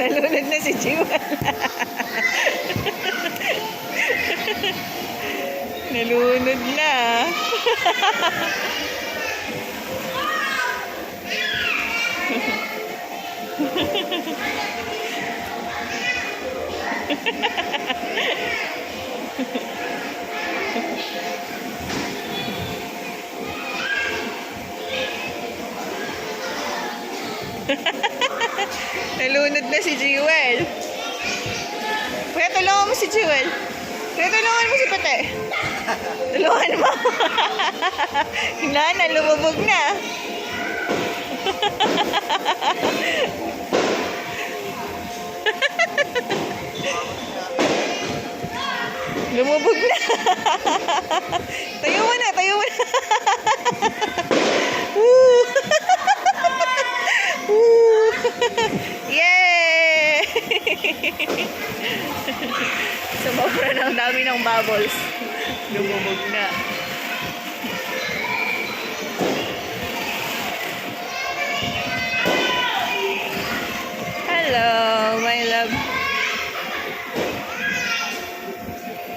Nalunod na si Jewel. Nalunod na. Nalunod na si Jewel. Kuya, tulungan mo si Jewel. Kuya, tulungan mo si Pate. Tulungan mo. Hinana, lumubog na. Lumubog na. Tayo mo na, tayo mo na. Woo! Woo! Yay! Sumobra ng dami ng bubbles. Lumubog na.